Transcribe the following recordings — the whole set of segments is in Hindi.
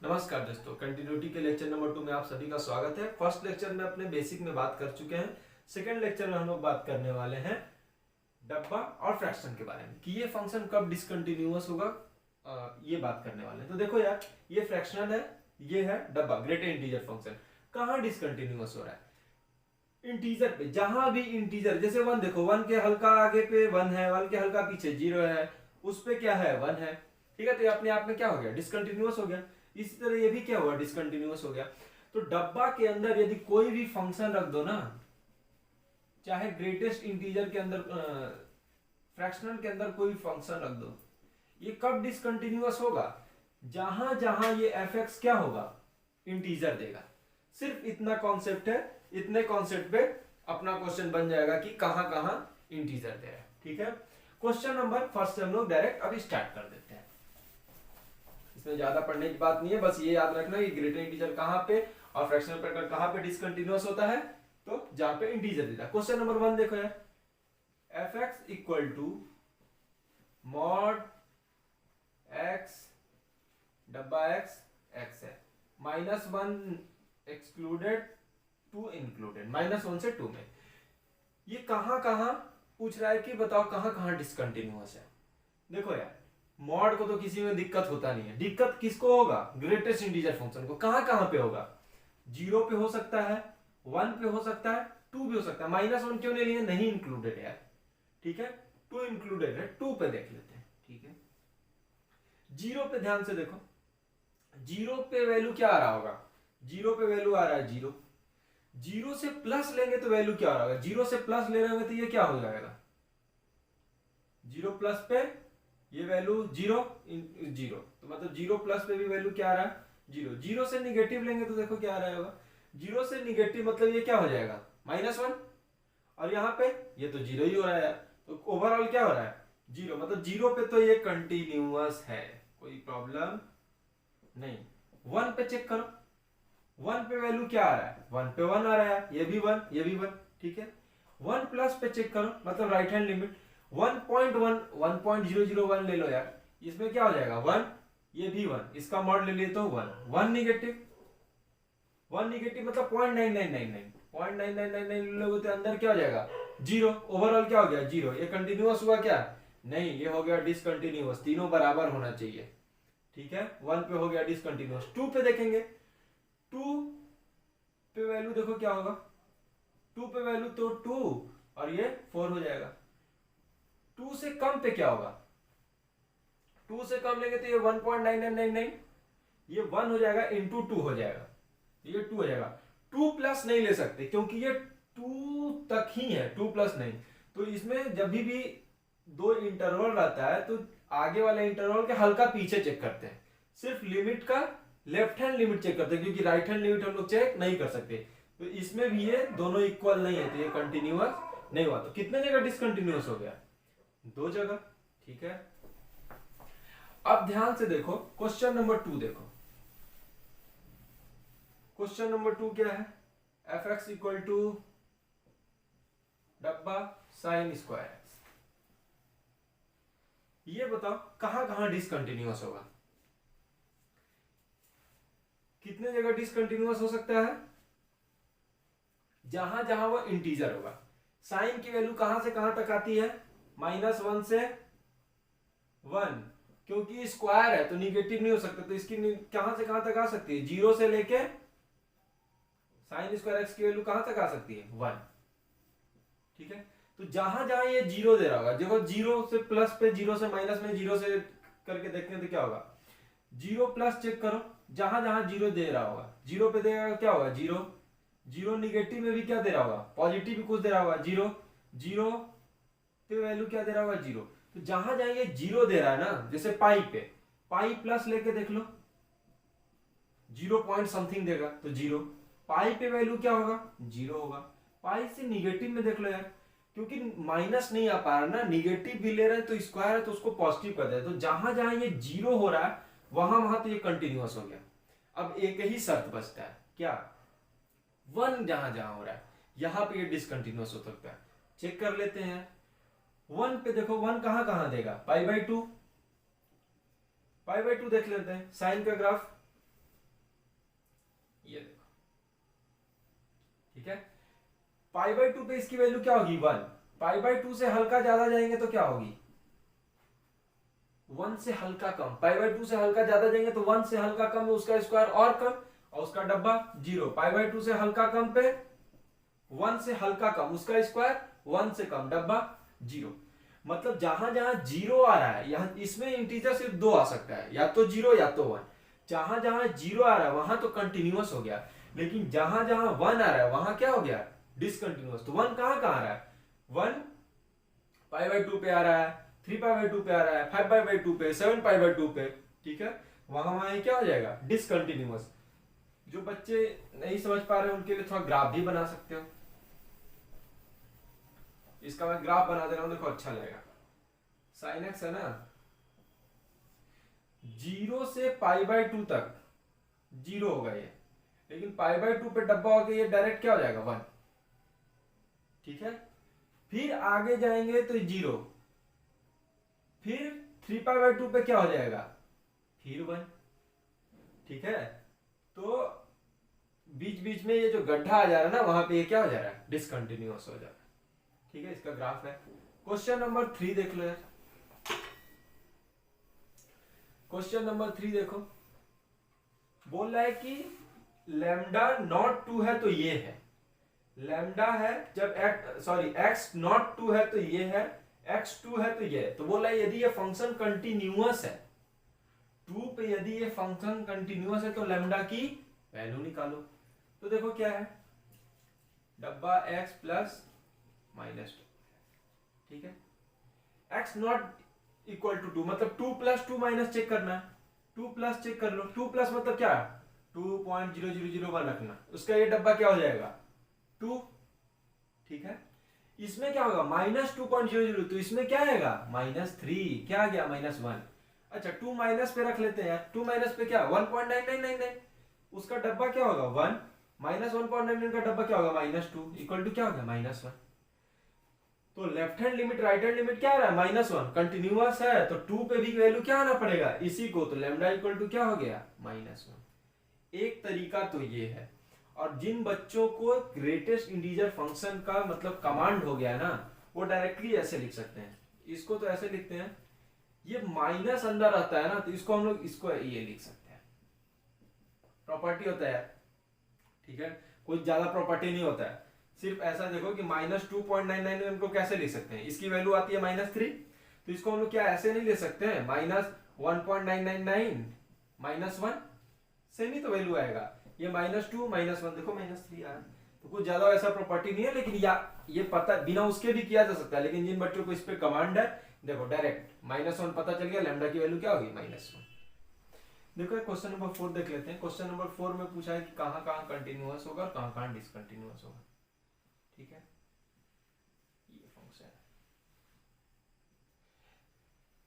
नमस्कार दोस्तों, कंटिन्यूटी के लेक्चर नंबर 2 में आप सभी का स्वागत है। फर्स्ट लेक्चर में अपने बेसिक में बात कर चुके हैं। सेकंड लेक्चर में हम लोग बात करने वाले हैं डब्बा और फ्रैक्शन के बारे में कि ये फंक्शन कब डिसकंटिन्यूअस होगा, ये बात करने वाले हैं। तो देखो यार, ये फ्रैक्शनल है, ये है डब्बा, ग्रेटर इंटीजर फंक्शन। कहाँ डिसकंटिन्यूअस हो रहा है? इंटीजर पे। जहां भी इंटीजर, जैसे 1 देखो, 1 के हल्का आगे पे 1 है, 1 के हल्का पीछे 0 है, उस पे क्या है? 1 है। ठीक है, तो ये अपने आप में क्या हो गया? डिसकंटिन्यूअस हो गया। इसी तरह ये भी क्या हुआ? डिसकंटिन्यूअस हो गया। तो डब्बा के अंदर यदि कोई भी फंक्शन रख दो ना, चाहे ग्रेटेस्ट इंटीजर के अंदर, फ्रैक्शनल के अंदर कोई फंक्शन रख दो, ये कब डिसकंटिन्यूअस होगा? जहां जहां ये एफ एक्स क्या होगा? इंटीजर देगा। सिर्फ इतना कॉन्सेप्ट है। इतने कॉन्सेप्ट पे अपना क्वेश्चन बन जाएगा कि कहां कहां इंटीजर दे रहा है। ठीक है, क्वेश्चन नंबर फर्स्ट से हम लोग डायरेक्ट अभी स्टार्ट कर देते हैं। इसमें ज्यादा पढ़ने की बात नहीं है, बस ये याद रखना कि ग्रेटर इंटीजर कहां पे और फ्रैक्शनल पैटर्न कहां पे डिसकंटिन्यूअस होता है। तो जहां पे इंटीजर देता है। क्वेश्चन नंबर 1 देखो यार, f x equal to mod x डब्बा एक्स एक्स है, -1 एक्सक्लूडेड, 2 इंक्लूडेड, -1 से 2 में। ये कहां कहां पूछ रहा है कि बताओ कहां कहां डिसकंटिन्यूअस है। देखो यार, मॉड को तो किसी में दिक्कत होता नहीं है। दिक्कत किसको होगा? ग्रेटेस्ट इंटीजर फंक्शन को। कहां कहां पे होगा? 0 पे हो सकता है, 1 पे हो सकता है, 2 भी हो सकता है। -1 क्यों नहीं लिए? नहीं इंक्लूडेड यार। ठीक है, 2 इंक्लूडेड है, 2 पे देख लेते हैं। ठीक है, 0 पे ध्यान से देखो, 0 पे वैल्यू क्या आ रहा होगा? 0 पे वैल्यू आ रहा है 0। 0 से प्लस लेंगे तो वैल्यू क्या आ रहा होगा? 0 से प्लस ले रहे होंगे तो ये क्या हो जाएगा? 0 प्लस पे ये वैल्यू 0 0, तो मतलब 0 प्लस पे भी वैल्यू क्या आ रहा है? 0। 0 से निगेटिव लेंगे तो देखो क्या आ रहा होगा? 0 से निगेटिव मतलब ये क्या हो जाएगा? -1। और यहाँ पे ये तो 0 ही हो रहा है, तो ओवरऑल क्या हो रहा है? 0। मतलब 0 पे तो ये कंटिन्यूअस है, कोई प्रॉब्लम नहीं। 1 पे चेक करो, 1 पे वैल्यू क्या आ रहा है? 1 पे 1 आ रहा है, ये भी 1, ये भी 1। ठीक है, 1 प्लस पे चेक करो, मतलब राइट हैंड लिमिट 1.1 1.001 ले लो यार, इसमें क्या हो जाएगा? 1, ये भी 1, इसका मॉड ले लिए तो 1, 1 निगेटिव, 1 निगेटिव मतलब 0.9999, 0.9999 लोगे तो अंदर क्या हो जाएगा? 0। ओवरऑल क्या हो गया? 0। ये कंटिन्यूअस हुआ क्या? नहीं, ये हो गया डिसकंटिन्यूअस। तीनों बराबर होना चाहिए। ठीक है, 1 पे हो गया डिसकंटिन्यूअस। 2 पे देखेंगे, 2 पे वैल्यू देखो क्या होगा? 2 पे वैल्यू तो 2 और ये 4 हो जाएगा। 2 से कम पे क्या होगा? 2 से कम लेंगे तो ये 1.9999, ये 1 हो जाएगा, इंटू 2 हो जाएगा, ये 2 हो जाएगा। 2 प्लस नहीं ले सकते क्योंकि ये 2 तक ही है, 2 प्लस नहीं। तो इसमें जब भी दो इंटरवल रहता है तो आगे वाले इंटरवल के हल्का पीछे चेक करते हैं। सिर्फ लिमिट का लेफ्ट हैंड लिमिट चेक करते हैं, क्योंकि राइट हैंड लिमिट हम लोग चेक नहीं कर सकते। तो इसमें भी ये दोनों इक्वल नहीं है, तो ये कंटिन्यूअस नहीं हुआ। तो कितने जगह डिसकंटिन्यूअस हो गया? 2 जगह। ठीक है, अब ध्यान से देखो, क्वेश्चन नंबर 2 देखो। क्वेश्चन नंबर 2 क्या है? एफ एक्स इक्वल टू डब्बा साइन स्क्वायर एक्स। ये बताओ कहां कहां डिसकंटिन्यूअस होगा? कितने जगह डिसकंटिन्यूअस हो सकता है? जहां जहां वो इंटीजर होगा। साइन की वैल्यू कहां से कहां तक आती है? -1 से 1, क्योंकि स्क्वायर है तो निगेटिव नहीं हो सकता, तो इसकी कहां से कहां तक आ सकती है? 0 से लेके साइन स्क्वायर एक्स की वैल्यू कहां तक आ सकती है? 1। ठीक है, तो जहां जहां ये 0 दे रहा होगा, देखो 0 से प्लस पे, 0 से माइनस में, 0 से करके देखते हैं तो क्या होगा? 0 प्लस चेक करो, जहां जहां 0 दे रहा होगा, 0 पे देगा क्या होगा? 0। 0 निगेटिव में भी क्या दे रहा होगा? पॉजिटिव भी कुछ दे रहा होगा, 0। 0 पे वैल्यू क्या दे रहा होगा? 0। तो जहां जहां ये 0 दे रहा है ना, जैसे पाई पे, पाई प्लस लेके देख लो, 0 पॉइंट समथिंग देगा तो 0। पाई पे वैल्यू क्या होगा? 0 होगा। पाई से निगेटिव में देख लो यार, क्योंकि माइनस नहीं आ पा रहा ना, निगेटिव भी ले रहे हैं तो स्क्वायर है तो उसको पॉजिटिव कर दे। तो जहां जहां ये 0 हो रहा है वहां वहां तो ये कंटिन्यूअस हो गया। अब एक ही शर्त बचता है, क्या? 1 जहां जहां हो रहा है यहां पे ये डिसकंटिन्यूअस हो सकता है। चेक कर लेते हैं। 1 पे देखो, 1 कहां कहां देगा? Pi by 2। पाई बाई 2 देख लेते हैं, साइन का ग्राफ ये देखो, ठीक है। पाई बाई 2 पे इसकी वैल्यू क्या होगी 1, पाई बाई 2 से हल्का ज्यादा जाएंगे तो क्या होगी 1 से हल्का कम, पाई बाई 2 से हल्का ज्यादा जाएंगे तो 1 से हल्का कम में उसका स्क्वायर और कम, और उसका डब्बा 0, पाई बाई 2 से हल्का कम पे 1 से हल्का कम उसका स्क्वायर 1 से कम, डब्बा 0। मतलब जहां जहां 0 आ रहा है, यहां इसमें इंटीजर सिर्फ 2 आ सकता है, या तो 0 या तो 1। जहां जहां 0 आ रहा है वहां तो कंटिन्यूअस हो गया, लेकिन जहां जहां 1 आ रहा है वहां क्या हो गया डिसकंटिन्यूअस। तो 1 कहां कहां आ रहा है, 1 पाई बाई 2 पे आ रहा है, 3 पाई बाई 2 पे आ रहा है, 5 पाई बाई 2 पे, 7 पाई बाई 2 पे, ठीक है। वहां वहां क्या हो जाएगा डिसकंटिन्यूअस। जो बच्चे नहीं समझ पा रहे उनके लिए थोड़ा ग्राफ भी बना सकते हो, इसका मैं ग्राफ बना दे रहा हूं, देखो अच्छा लगेगा। साइन एक्स है ना, 0 से पाई बाई 2 तक 0 होगा ये, लेकिन पाई बाई 2 पे डब्बा होगा ये डायरेक्ट क्या हो जाएगा 1, ठीक है। फिर आगे जाएंगे तो 0, फिर 3 पाई बाई 2 पे क्या हो जाएगा फिर 1, ठीक है। तो बीच बीच में ये जो गड्ढा आ जा रहा है ना वहां पे ये क्या हो जा रहा है डिसकंटिन्यूअस हो जा रहा है, ठीक है। इसका ग्राफ है। क्वेश्चन नंबर 3 देख लो यार, क्वेश्चन नंबर 3 देखो, बोल रहा है कि लैम्डा नॉट 2 है तो ये है, लैम्डा है जब एक्स नॉट 2 है तो ये है, एक्स 2 है तो ये है। तो बोल रहा है यदि ये फंक्शन कंटिन्यूअस है 2 पे, यदि ये फंक्शन कंटिन्यूअस है तो लैम्डा की वैल्यू निकालो। तो देखो क्या है, डब्बा एक्स प्लस माइनस 2, ठीक है। एक्स नॉट इक्वल टू 2 मतलब 2 प्लस 2 माइनस चेक करना है, 2 प्लस चेक कर लो, 2 प्लस मतलब क्या 2.0001 रखना, उसका ये डब्बा क्या हो जाएगा 2, ठीक है। इसमें क्या होगा माइनस 2.00, तो इसमें क्या आएगा -3, क्या आ गया -1। अच्छा 2 माइनस पे रख लेते हैं यार, 2 माइनस पे क्या 1.9999, उसका डब्बा क्या होगा 1, माइनस 1.99 का डब्बा क्या होगा -2 इक्वल टू क्या होगा -1। तो left hand limit right hand limit क्या आ रहा है -1, कंटिन्यूअस है तो 2 पे भी वैल्यू क्या आना पड़ेगा इसी को, तो लैम्डा इक्वल टू क्या हो गया -1। एक तरीका तो ये है। और जिन बच्चों को ग्रेटेस्ट इंटीजर फंक्शन का मतलब कमांड हो गया है ना, वो डायरेक्टली ऐसे लिख सकते हैं, इसको तो ऐसे लिखते हैं, ये माइनस अंदर आता है ना तो इसको हम लोग इसको ये लिख सकते हैं, प्रॉपर्टी होता है, ठीक है। कोई ज्यादा प्रॉपर्टी नहीं होता है, सिर्फ ऐसा देखो कि -2.99 को कैसे लिख सकते हैं, इसकी वैल्यू आती है -3, तो इसको हम लोग क्या ऐसे नहीं ले सकते हैं -1.999 -1, सेम ही तो वैल्यू आएगा, ये -2 -1 देखो -3 आ रहा है। तो कुछ ज्यादा ऐसा प्रॉपर्टी नहीं है, लेकिन ये पता बिना उसके भी किया जा सकता है, लेकिन जिन बच्चों को इस पे कमांड है देखो डायरेक्ट -1 पता चल गया, लैम्डा की वैल्यू क्या होगी -1। देखो क्वेश्चन नंबर 4 देख लेते हैं। क्वेश्चन नंबर 4 में पूछा है कि कहां कहां कंटिन्यूअस होगा और कहां कहां डिसकंटिन्यूअस होगा, ठीक है। ये फंक्शन है।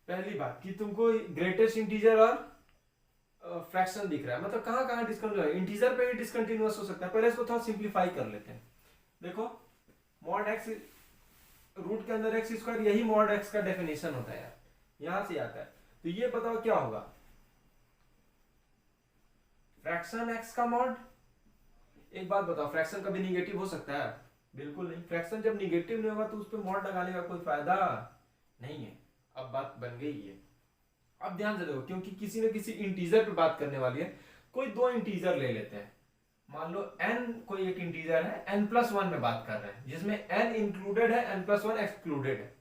पहली बात कि तुमको ग्रेटेस्ट इंटीजर और फ्रैक्शन दिख रहा है, मतलब कहां कहां डिसकंटिन्यूअस, इंटीजर पे ही डिसकंटिन्यूअस हो सकता है। पहले इसको थोड़ा सिंप्लीफाई कर लेते हैं। देखो मॉड एक्स रूट के अंदर एक्स स्क्वायर, यही मॉड एक्स का डेफिनेशन होता है यार, यहां से आता है। तो ये बताओ क्या होगा फ्रैक्शन एक्स का मॉड। एक बात बताओ, फ्रैक्शन कभी निगेटिव हो सकता है? बिल्कुल नहीं। फ्रैक्शन जब निगेटिव नहीं होगा तो उस पर मॉड लगाने का कोई फायदा नहीं है। अब बात बन गई है। अब ध्यान से देखो, क्योंकि किसी न किसी इंटीजर पे बात करने वाली है, कोई दो इंटीजर ले लेते हैं। मान लो n कोई एक इंटीजर है, n+1 में बात कर रहे हैं, जिसमें n इंक्लूडेड है, n+1 एक्सक्लूडेड है।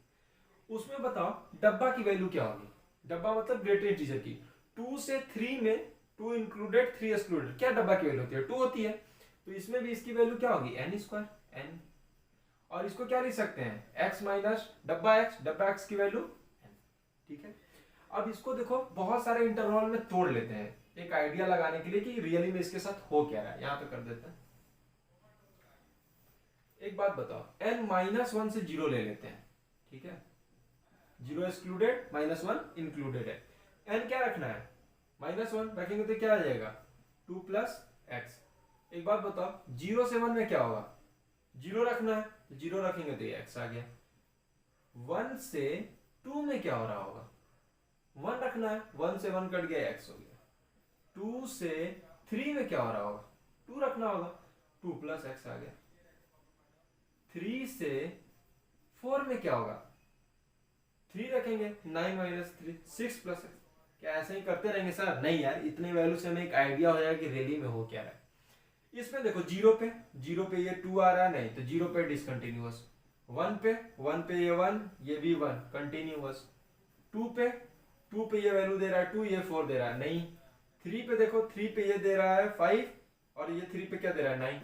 उसमें बताओ डब्बा की वैल्यू क्या होगी। डब्बा मतलब ग्रेटर इंटीजर की। 2 से 3 में 2 इंक्लूडेड 3 एक्सक्लूडेड, क्या डब्बा की वैल्यू होती है 2 होती है। तो इसमें भी इसकी वैल्यू क्या होगी n², n। और इसको क्या लिख सकते हैं x माइनस डब्बा x की वैल्यू n, ठीक है। अब इसको देखो बहुत सारे इंटरवल में तोड़ लेते हैं एक आइडिया लगाने के लिए कि रियली में इसके साथ हो क्या रहा है। यहां पे कर देते हैं। एक बात बताओ, n-1 से 0 ले लेते हैं, ठीक है। 0 एक्सक्लूडेड, -1 इंक्लूडेड है। n क्या रखना है -1 रखेंगे तो क्या आ जाएगा 2 + x। एक बात बताओ 0 से 1 में क्या होगा, 0 रखना है, 0 रखेंगे तो ये x आ गया। 1 से 2 में क्या हो रहा होगा, 1 रखना है, 1 से 1 कट गया x हो गया। 2 से 3 में क्या हो रहा होगा, 2 रखना होगा, 2 प्लस एक्स आ गया। 3 से 4 में क्या होगा, 3 रखेंगे, 9 माइनस 3 6 प्लस एक्स। क्या ऐसे ही करते रहेंगे सर? नहीं यार, इतने वैल्यू से हमें एक आइडिया हो जाएगा कि रियली में हो क्या रहा है। इसमें देखो जीरो पे ये 2 आ रहा है, नहीं तो जीरो पे डिसकंटिन्यूअस। 1 पे ये 1, ये भी 1 कंटिन्यूअस। 2 पे ये वैल्यू दे रहा है 2, ये 4 दे रहा है, नहीं। 3 पे देखो, 3 पे ये दे रहा है 5 और ये 3 पे क्या दे रहा है 9।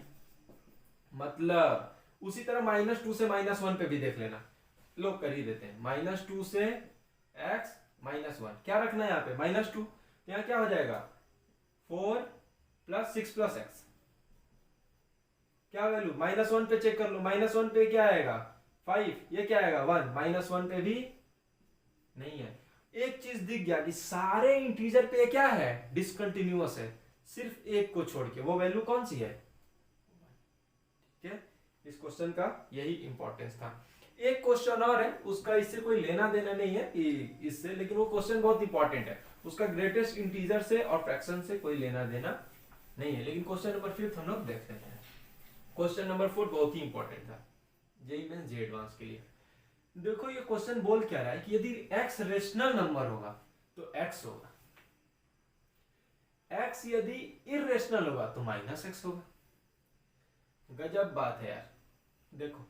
मतलब उसी तरह -2 से -1 पे भी देख लेना, लोग कर ही देते हैं। -2 से x -1 क्या रखना है यहाँ पे, -2, यहाँ क्या हो जाएगा 4 प्लस 6 प्लस एक्स। क्या वैल्यू, -1 पे चेक कर लो, -1 पे क्या आएगा 5, ये क्या आएगा 1, -1 पे भी नहीं है। एक चीज दिख गया कि सारे इंटीजर पे क्या है, डिसकंटिन्यूअस है, सिर्फ एक को छोड़ के। वो वैल्यू कौन सी है, ठीक है। इस क्वेश्चन का यही इंपॉर्टेंस था। एक क्वेश्चन और है, उसका इससे कोई लेना देना नहीं है इससे, लेकिन वो क्वेश्चन बहुत इंपॉर्टेंट है। उसका ग्रेटेस्ट इंटीजर से और फ्रैक्शन से कोई लेना देना नहीं है, लेकिन क्वेश्चन नंबर 5 हम लोग देख लेते हैं। क्वेश्चन नंबर 4 बहुत ही इंपॉर्टेंट था जेईई मेंस जे एडवांस के लिए। देखो ये क्वेश्चन बोल क्या रहा है कि यदि x रेशनल नंबर होगा तो x होगा, x यदि इरेशनल होगा तो -x होगा। गजब बात है यार। देखो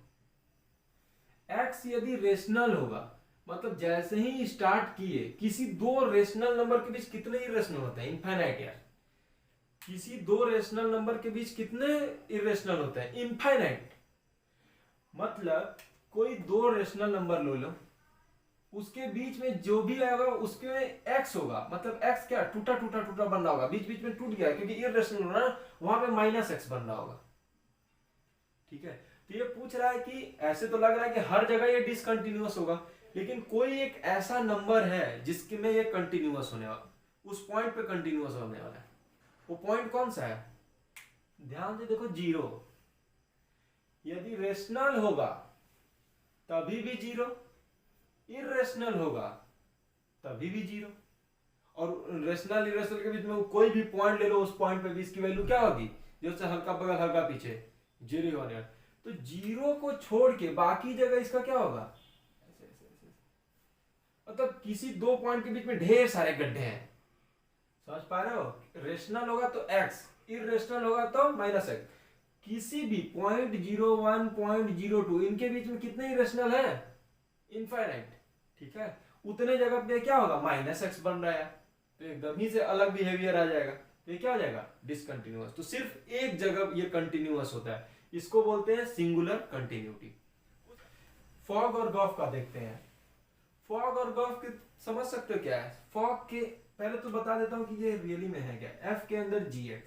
x यदि रेशनल होगा, मतलब जैसे ही स्टार्ट किए, किसी दो रेशनल नंबर के बीच कितने इरेशनल होते हैं, इनफाइनाइट यार। किसी दो रेशनल नंबर के बीच कितने इरेशनल होते हैं, इनफाइनाइट। मतलब कोई दो रेशनल नंबर लो, उसके बीच में जो भी आएगा उसके x होगा, मतलब x क्या टूटा टूटा टूटा बन रहा होगा, बीच बीच में टूट गया क्योंकि इरेशनल हो रहा है, वहां पे -x बन रहा होगा, ठीक है। तो ये पूछ रहा है कि ऐसे तो लग रहा है कि हर जगह ये डिसकंटिन्यूअस होगा, लेकिन कोई एक ऐसा नंबर है जिसके में ये कंटिन्यूअस होने वाला, उस पॉइंट पे कंटिन्यूअस होने वाला है। वो पॉइंट कौन सा है, ध्यान से देखो, 0। यदि रेशनल होगा तभी भी 0, इरेशनल होगा तभी भी 0। और रेशनल इरेशनल के बीच में कोई भी पॉइंट ले लो, उस पॉइंट पे भी इसकी वैल्यू क्या होगी, जैसे हल्का बगल हल्का पीछे 0 होने वाला। तो 0 को छोड़ के बाकी जगह इसका क्या होगा, ऐसे ऐसे ऐसे। मतलब किसी दो पॉइंट के बीच में ढेर सारे गड्ढे हैं, समझ पा रहे हो। रेशनल होगा तो x, इरेशनल होगा तो -x। किसी भी .01 .02 इनके बीच में कितने इरेशनल है, इनफाइनाइट, ठीक है। उतने जगह पे क्या होगा, -x बन रहा है, तो एकदम ही से अलग बिहेवियर आ जाएगा, तो ये क्या हो जाएगा, डिसकंटिन्यूअस। तो सिर्फ एक जगह ये कंटिन्यूअस होता है, इसको बोलते हैं सिंगुलर कंटिन्यूटी। फॉग और गॉफ का देखते हैं। फॉग और गॉफ के समझ सकते हो क्या है। फॉग के पहले तो बता देता हूं कि ये रियली में है क्या। f के अंदर gx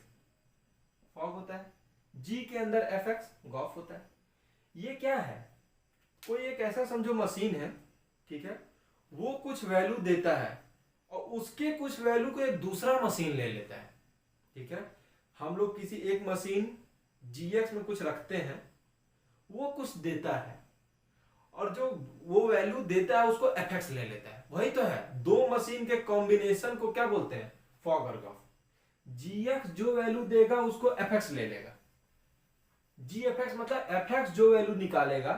फॉग होता है, g के अंदर fx गॉफ होता है। ये क्या है, कोई एक ऐसा समझो मशीन है, ठीक है, वो कुछ वैल्यू देता है और उसके कुछ वैल्यू को एक दूसरा मशीन ले लेता है, ठीक है। हम लोग किसी एक मशीन gx में कुछ रखते हैं, वो कुछ देता है और जो वो वैल्यू देता है उसको fx ले लेता है, वही तो है। दो मशीन के कॉम्बिनेशन को क्या बोलते हैं, फॉग और गॉफ। gx जो वैल्यू देगा उसको fx ले लेगा, gfx मतलब fx जो वैल्यू निकालेगा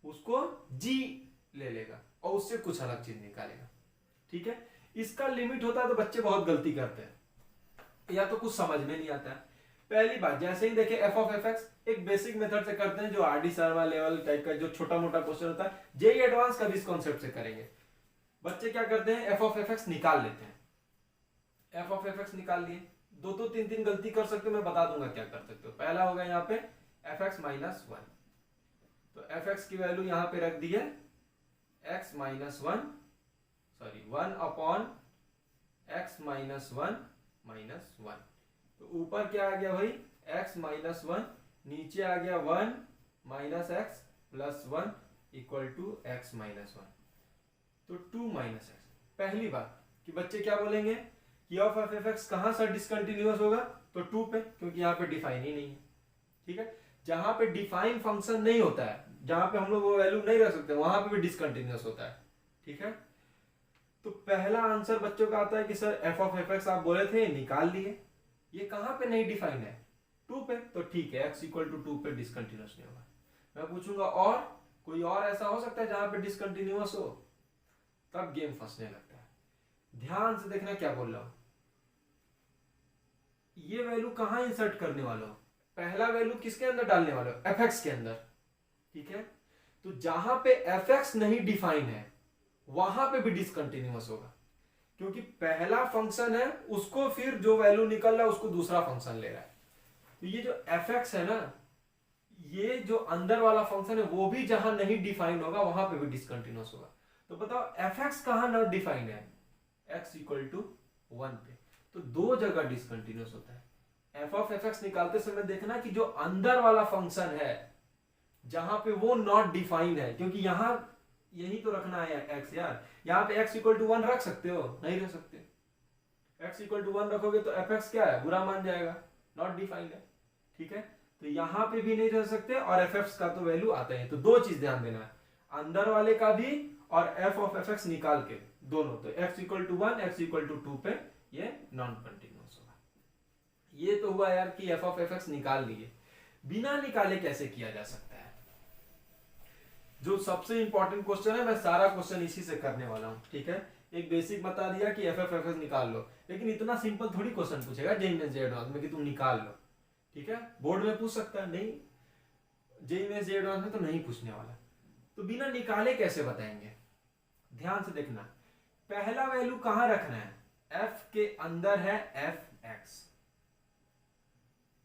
उसको g ले लेगा और उससे कुछ अलग चीज निकालेगा, ठीक है। इसका लिमिट होता है तो बच्चे बहुत गलती करते हैं या तो कुछ समझ में नहीं आता है। पहली बात, जैसे ही देखे f of fx एक बेसिक मेथड से करते हैं, जो R D Sharma level type का जो छोटा मोटा क्वेश्चन होता है, जेईई एडवांस का भी इस कॉन्सेप्ट से करेंगे। बच्चे क्या करते हैं, f of fx निकाल लेते हैं। f of fx निकाल लिए, दो तो तीन गलती कर सकते हो, मैं बता दूंगा क्या कर सकते हो। पहला होगा यहाँ पे fx -1, तो fx की वैल्यू यहाँ पे रख दी है x -1, सॉरी 1 अपॉन x -1 तो ऊपर क्या आ गया भाई, x -1, नीचे आ गया 1 - x + 1 = x -1, तो 2 - x। पहली बात कि बच्चे क्या बोलेंगे कि ऑफ ऑफ fx कहां से डिसकंटिन्यूअस होगा, तो 2 पे, क्योंकि यहाँ पे डिफाइन ही नहीं है, ठीक है। जहां पे डिफाइन फंक्शन नहीं होता है, जहां पे हम लोग वो वैल्यू नहीं रख सकते, वहां पे भी डिसकंटिन्यूअस होता है, ठीक है। तो पहला आंसर बच्चों का आता है कि सर f of fx आप बोले थे निकाल लिए, ये कहां पे नहीं डिफाइन है, 2 पे, तो ठीक है x इक्वल टू 2 पे डिसकंटिन्यूअस नहीं होगा। मैं पूछूंगा और कोई और ऐसा हो सकता है जहां पे डिसकंटिन्यूअस हो, तब गेम फंसने लगता है। ध्यान से देखना क्या बोल रहा हूं, ये वैल्यू कहां इंसर्ट करने वाला हो, पहला वैल्यू किसके अंदर डालने वाला हो, fx के अंदर, ठीक है। तो जहां पे fx नहीं डिफाइन है वहां पे भी डिसकंटिन्यूअस होगा, क्योंकि पहला फंक्शन है उसको फिर जो वैल्यू निकल रहा है उसको दूसरा फंक्शन ले रहा है। तो ये जो fx है ना, ये जो अंदर वाला फंक्शन है वो भी जहां नहीं डिफाइन होगा वहां पे भी डिसकंटिन्यूअस होगा। तो बताओ fx कहां नॉट डिफाइंड है, x इक्वल टू 1 पे, तो दो जगह डिसकंटिन्यूअस होता है। f ऑफ fx निकालते समय देखना कि जो अंदर वाला फंक्शन है जहां पे वो नॉट डिफाइंड है, क्योंकि यहां यही तो रखना है x यार, यहां पे x इक्वल टू 1 रख सकते हो, नहीं रख सकते। x इक्वल टू 1 रखोगे तो fx क्या है, बुरा मान जाएगा, नॉट डिफाइंड है, ठीक है। तो यहां पे भी नहीं रह सकते और fx का तो वैल्यू आता है। तो दो चीज ध्यान देना है, अंदर वाले का भी और f ऑफ fx निकाल के दोनों। तो x equal to 1 x equal to 2 पे ये नॉन कंटिन्यूअस होगा। ये तो हुआ यार कि f ऑफ fx निकाल लिए। बिना निकाले कैसे किया जा सकता है, जो सबसे इंपॉर्टेंट क्वेश्चन है, मैं सारा क्वेश्चन इसी से करने वाला हूं, ठीक है। एक बेसिक बता दिया कि एफ ऑफ एफ निकाल लो, लेकिन इतना सिंपल थोड़ी क्वेश्चन पूछेगा जेई मेंस जेई एडवांस में कि तुम निकाल लो, ठीक है। बोर्ड में पूछ सकता है, नहीं, जेई मेंस जेई एडवांस में तो नहीं पूछने वाला। तो बिना निकाले कैसे बताएंगे, ध्यान से देखना। पहला वैल्यू कहां रखना है, f के अंदर है fx,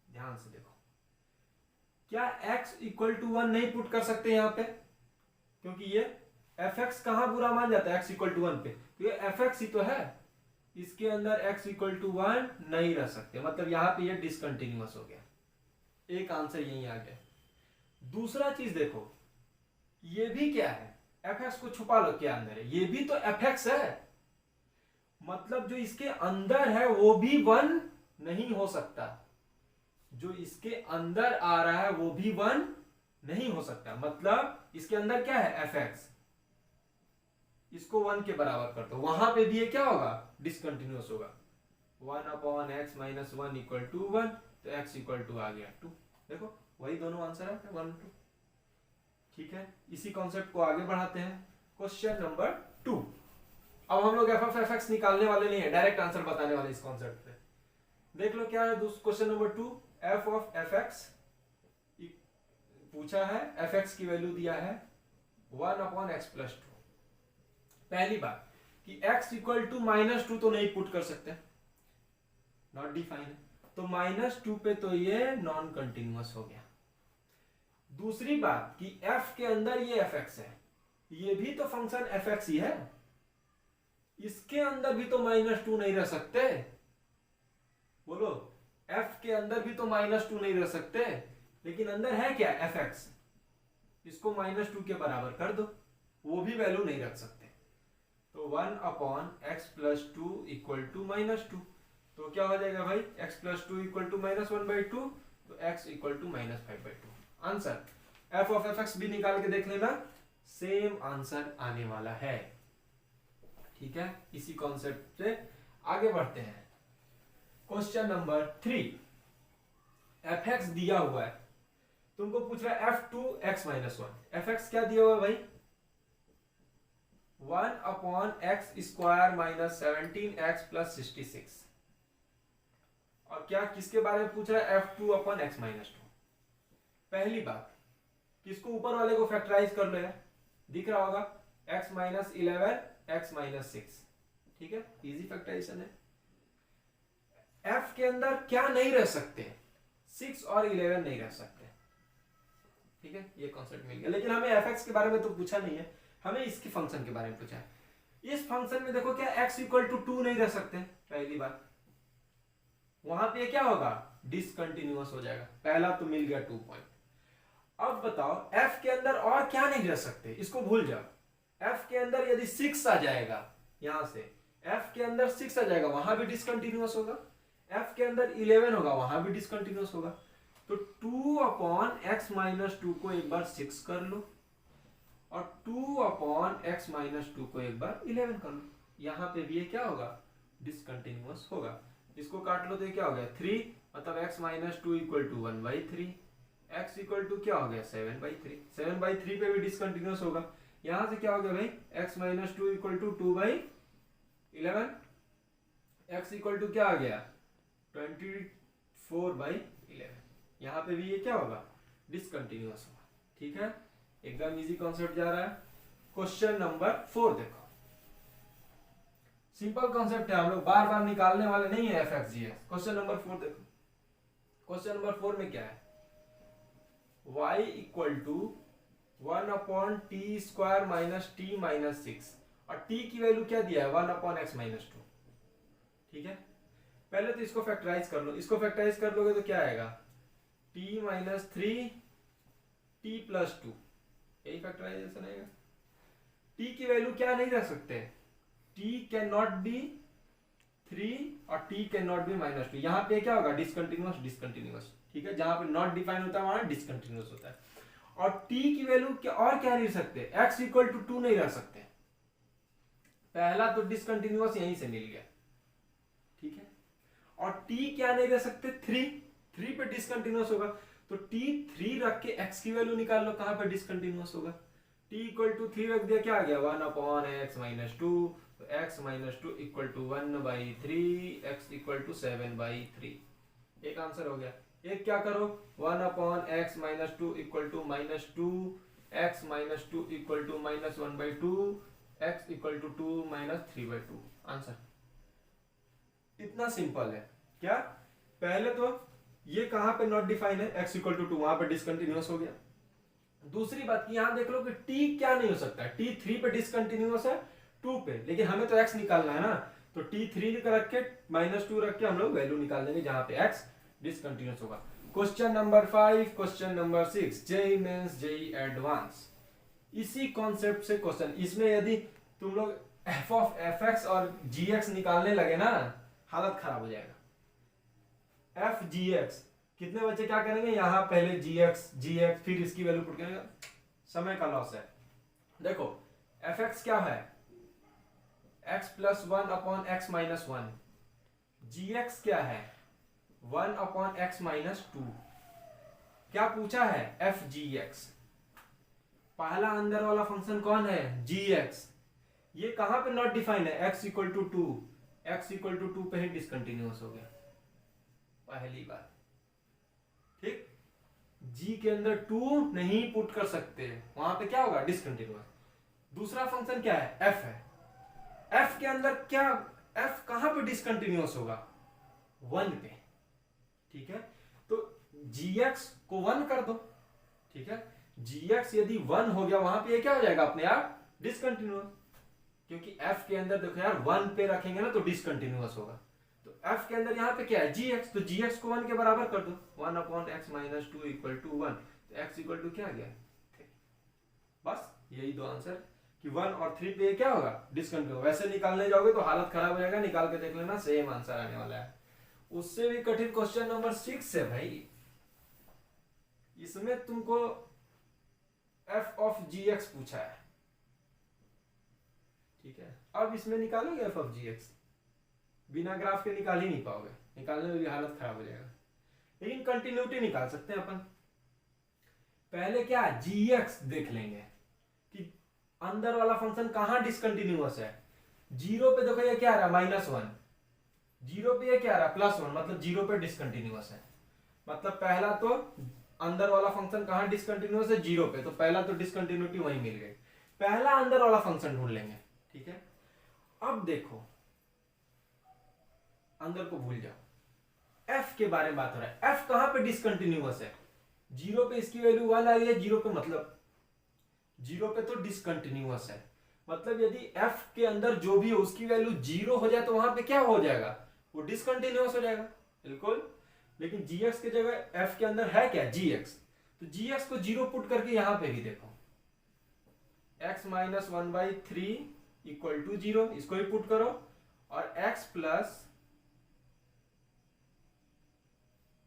ध्यान से देखो। क्या x इक्वल टू 1 नहीं पुट कर सकते यहां पे, क्योंकि ये fx कहां बुरा मान जाता है x इक्वल टू 1 पे, तो ये fx ही तो है, इसके अंदर x इक्वल टू 1 नहीं रह सकते, मतलब यहां पे ये डिसकंटिन्यूअस हो गया। एक आंसर यही आ गया। दूसरा चीज देखो, ये भी क्या है, fx को छुपा लो, क्या अंदर है, ये भी तो fx है, मतलब जो इसके अंदर है वो भी 1 नहीं हो सकता, जो इसके अंदर आ रहा है वो भी 1 नहीं हो सकता, मतलब इसके अंदर क्या है fx, इसको 1 के बराबर कर दो, वहां पे भी ये क्या होगा, डिसकंटिन्यूअस होगा। 1 upon x minus 1 equal to 1, तो x इक्वल टू आ गया 2। देखो वही दोनों आंसर है 1 2, ठीक है। इसी कॉन्सेप्ट को आगे बढ़ाते हैं, क्वेश्चन नंबर 2। अब हम लोग एफ ऑफ एफ एक्स निकालने वाले नहीं है, डायरेक्ट आंसर बताने वाले इस कॉन्सेप्ट पे। देख लो क्या है question number 2, F of f x पूछा है, एफ एक्स की वैल्यू दिया है 1 अपॉन एक्स प्लस 2। पहली बात कि x इक्वल टू माइनस 2 तो नहीं पुट कर सकते, नॉट डिफाइन है, तो माइनस 2 पे तो ये नॉन कंटिन्यूअस हो गया। दूसरी बात कि f के अंदर ये fx है, ये भी तो फंक्शन fx ही है, इसके अंदर भी तो माइनस 2 नहीं रह सकते, बोलो f के अंदर भी तो माइनस 2 नहीं रह सकते, लेकिन अंदर है क्या fx, इसको माइनस 2 के बराबर कर दो, वो भी वैल्यू नहीं रख सकते। तो 1 upon x plus 2 equal to minus 2, तो क्या हो जाएगा भाई, x plus 2 equal to minus 1/2, तो x equal to minus 5/2। Answer f of f x भी निकाल के देख लेना, सेम आंसर आने वाला है, ठीक है। इसी कॉन्सेप्ट से आगे बढ़ते हैं। क्वेश्चन नंबर 3, एफ एक्स दिया हुआ है, तुमको पूछ रहा है f2x माइनस 1, एफ एक्स क्या दिया हुआ है भाई, 1 upon x square minus 17x plus 66, और क्या किसके बारे में पूछ रहा है, f2 अपॉन एक्स माइनस 2। पहली बात, किसको ऊपर वाले को फैक्टराइज कर लो यार, दिख रहा होगा x माइनस 11 x माइनस 6, ठीक है, इजी फैक्टराइजेशन है। f के अंदर क्या नहीं रह सकते, 6 और 11 नहीं रह सकते, ठीक है, ये कॉन्सेप्ट मिल गया। लेकिन हमें fx के बारे में तो पूछा नहीं है, हमें इसके फंक्शन के बारे में पूछा है। इस फंक्शन में देखो क्या x इक्वल टू 2 नहीं रह सकते, पहली बात, वहां पे क्या होगा, डिसकंटिन्यूअस हो जाएगा, पहला तो मिल गया 2 पॉइंट। अब बताओ f के अंदर और क्या नहीं रह सकते, इसको भूल जाओ, f के अंदर यदि 6 आ जाएगा, यहां से f के अंदर 6 आ जाएगा, वहां भी डिसकंटिन्यूअस होगा, f के अंदर 11 होगा, वहां भी डिसकंटिन्यूअस होगा। तो 2 अपॉन एक्स माइनस 2 को एक बार 6 कर लो, और 2 अपॉन एक्स माइनस 2 को एक बार 11 कर लो, यहां पे भी ये क्या होगा, डिसकंटिन्यूअस होगा। इसको काट लो तो ये क्या हो गया, 3 मतलब x minus two equal to 1/3, x equal to क्या हो गया 7/3, 7/3 पे भी डिसकंटिन्यूअस होगा। यहां से क्या हो गया भाई x minus two equal to 2/11, x equal to क्या आ गया 24/11। यहाँ पे भी ये क्या होगा डिसकंटिन्यूअस होगा। ठीक है, एकदम इजी कॉन्सेप्ट जा रहा है। क्वेश्चन नंबर 4 देखो, सिंपल कॉन्सेप्ट है, हम लोग बार बार निकालने वाले नहीं है f(x)(g)(x). क्वेश्चन नंबर 4 देखो, क्वेश्चन नंबर 4 में क्या है y equal to 1/t² minus t minus 6 और t की वैल्यू क्या दिया है 1/x माइनस 2। ठीक है, पहले तो इसको फैक्टराइज कर लो, इसको फैक्टराइज कर लोगे तो क्या आएगा t माइनस 3 t प्लस 2, यही फैक्टराइजेशन आएगा। t की वैल्यू क्या नहीं रख सकते, t कैन नॉट बी 3 और t can not be minus 2। यहाँ पे क्या होगा डिसकंटिन्यूअस डिसकंटिन्यूअस। ठीक है, जहां पे नॉट डिफाइन होता है वहां डिसकंटिन्यूअस होता है। और t की वैल्यू क्या और क्या नहीं रख सकते, x इक्वल टू 2 नहीं रख सकते। पहला तो डिसकंटिन्यूअस यहीं से मिल गया। ठीक है, और t क्या नहीं रख सकते 3 पे डिसकंटिन्यूअस होगा, तो t 3 रख के x की वैल्यू निकाल लो, कहां पे डिसकंटिन्यूअस होगा। t इक्वल टू 3 रख दिया, क्या आ गया 1/x माइनस 2, तो x minus 2 equal to 1/3, x equal to 7/3। एक आंसर हो गया। एक क्या करो 1/x minus 2 equal to minus 2, x minus 2 equal to minus 1/2, x equal to 2 minus 3/2। Answer इतना सिंपल है। क्या पहले तो ये कहां पे नॉट डिफाइन है, x इक्वल टू 2 वहां पे डिसकंटिन्यूअस हो गया। दूसरी बात की यहां देख लो कि t क्या नहीं हो सकता है, t 3 पे डिसकंटिन्यूअस है 2 पे, लेकिन हमें तो x निकालना है ना, तो t 3 रख के माइनस 2 रख के हम लोग वैल्यू निकाल देंगे जहां पे x डिसकंटिन्यूअस होगा। Question number 5, question number 6, JEE Mains JEE Advance, इसी कॉन्सेप्ट से क्वेश्चन। इसमें यदि तुम लोग f ऑफ fx और gx निकालने लगे ना, हालत खराब हो जाएगा। f gx कितने बच्चे क्या करेंगे, यहां पहले gx फिर इसकी वैल्यू पुट करेंगे, समय का लॉस है। देखो fx क्या है x plus 1/x minus 1, gx क्या है 1/x माइनस 2। क्या पूछा है f gx, पहला अंदर वाला फंक्शन कौन है gx, ये कहां पे नॉट डिफाइन है, x equal to 2, x equal to 2 पे ही डिसकंटिन्यूअस हो गया पहली बात। ठीक, g के अंदर 2 नहीं पुट कर सकते, वहां पे क्या होगा डिसकंटिन्यूअस। दूसरा फंक्शन क्या है f है, f के अंदर क्या, f कहां पे डिसकंटिन्यूअस होगा 1 पे। ठीक है, तो gx को 1 कर दो। ठीक है, gx यदि 1 हो गया वहां पे ये क्या हो जाएगा अपने आप डिसकंटिन्यूअस, क्योंकि f के अंदर देखो यार 1 पे रखेंगे ना तो डिसकंटिन्यूअस होगा। तो f के अंदर यहाँ पे क्या है gx, तो gx को 1 के बराबर कर दो, 1/x माइनस 2 इक्वल टू 1, तो x इक्वल टू क्या आ गया 3। बस यही दो आंसर कि 1 और 3 पे क्या होगा डिसकंटिन्यूअस। वैसे निकालने जाओगे तो हालत खराब हो जाएगा, निकाल के देख लेना सेम आंसर आने वाला है। उससे भी कठिन क्वेश्चन नंबर 6 है भाई, इसमें तुमको f ऑफ gx पूछा है। ठीक है, अब इसमें निकालोगे f ऑफ gx, बिना ग्राफ के निकाल ही नहीं पाओगे, निकालने में भी हालत खराब हो जाएगा। लेकिन कंटिन्यूटी निकाल सकते हैं अपन। पहले क्या gx देख लेंगे कि अंदर वाला फंक्शन कहां डिसकंटिन्यूअस है। 0 पे देखो ये क्या आ रहा है -1, 0 पे ये क्या आ रहा है +1, मतलब 0 पे डिसकंटिन्यूअस है। मतलब पहला तो अंदर वाला फंक्शन कहां डिसकंटिन्यूअस है 0 पे, तो पहला तो डिसकंटिन्यूटी वहीं मिल गई। पहला अंदर वाला फंक्शन ढूंढ लेंगे। ठीक है, अब देखो अंदर को भूल जाओ, f के बारे में बात हो रहा है। f कहां पे डिसकंटिन्यूअस है 0 पे, इसकी वैल्यू 1 आ रही है 0 पे, मतलब 0 पे तो डिसकंटिन्यूअस है। मतलब यदि f के अंदर जो भी हो उसकी वैल्यू 0 हो जाए तो वहां पे क्या हो जाएगा, वो डिसकंटिन्यूअस हो जाएगा बिल्कुल। लेकिन gx की जगह f के अंदर है क्या gx, तो gx को 0 पुट करके यहां पे भी देखो x माइनस 1/3 इक्वल टू 0, इसको भी पुट करो, और x plus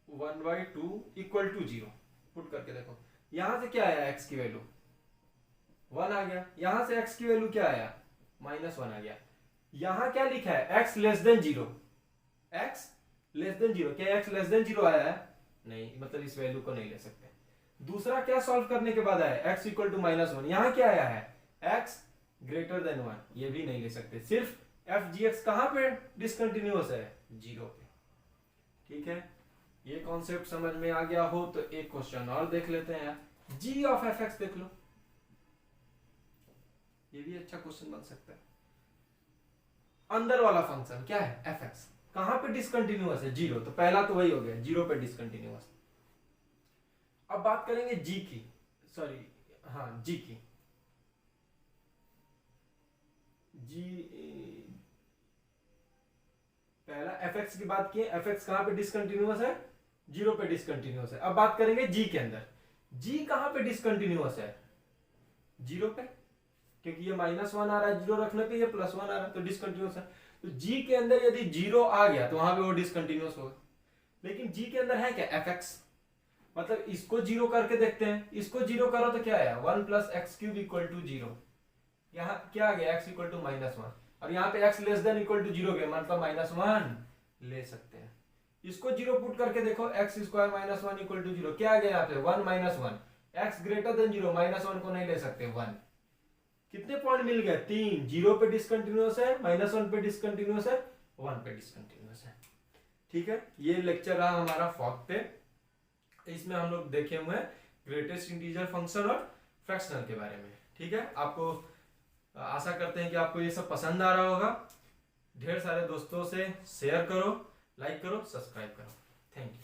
1/2 equal to 0 put करके देखो, यहां से क्या आया x की वैल्यू 1 आ गया, यहां से x की वैल्यू क्या आया -1 आ गया। यहां क्या लिखा है x less then 0, x less than zero, क्या x लेस देन जीरो आया है? नहीं, मतलब इस वैल्यू को नहीं ले सकते। दूसरा क्या सॉल्व करने के बाद आया, x इक्वल टू -1, यहाँ क्या आया है, x ग्रेटर देन 1, ये भी नहीं ले सकते। सिर्फ f g x कहां पे डिसकंटिन्यूअस है, जीरो पे। ठीक है, ये कॉन्सेप्ट समझ में आ गया हो तो एक क्वेश्चन और देख लेते हैं यार, g ऑफ fx देख लो, ये भी अच्छा क्वेश्चन बन सकता है। अंदर वाला फंक्शन क्या है, fx, कहां पे डिसकंटिन्यूअस है, जीरो, तो पहला तो वही हो गया, जीरो पे डिसकंटिन्यूअस। अब बात करेंगे g की, सॉरी हाँ g की, g पहला fx की बात की, fx कहां पे डिसकंटिन्यूअस है, जीरो पे डिसकंटिन्यूअस है। अब बात करेंगे g के अंदर, g कहां पे डिसकंटिन्यूअस है, जीरो पे, क्योंकि ये -1 आ रहा है जीरो रखने पे, ये +1 आ रहा है तो डिसकंटिन्यूअस है। तो g के अंदर यदि जीरो आ गया तो वहां पे वो डिसकंटिन्यूअस होगा। लेकिन g के अंदर है क्या, fx, मतलब इसको जीरो करके देखते हैं, इसको जीरो करो तो क्या आया, 1 + x³ = 0, यहाँ क्या आ गया, x = -1, और यहाँ पे x less than equal to zero गया, मतलब -1 ले सकते हैं। इसको जीरो पुट करके देखो, x² - 1 = 0, क्या आ गया यहाँ पे, 1 - 1, x ग्रेटर देन जीरो, -1 को नहीं ले सकते, 1। कितने पॉइंट मिल गए, 3, जीरो पे डिसकंटिन्यूअस है, -1 पे डिसकंटिन्यूअस है, 1 पे डिसकंटिन्यूअस है। ठीक है, ये लेक्चर रहा हमारा फोर्थ पे। इसमें हम लोग देखे हुए हैं ग्रेटेस्ट इंटीजर फंक्शन और फ्रैक्शनल के बारे में। ठीक है, आपको आशा करते हैं कि आपको ये सब पसंद आ रहा होगा। ढेर सारे दोस्तों से शेयर करो, लाइक करो, सब्सक्राइब करो। Thank you.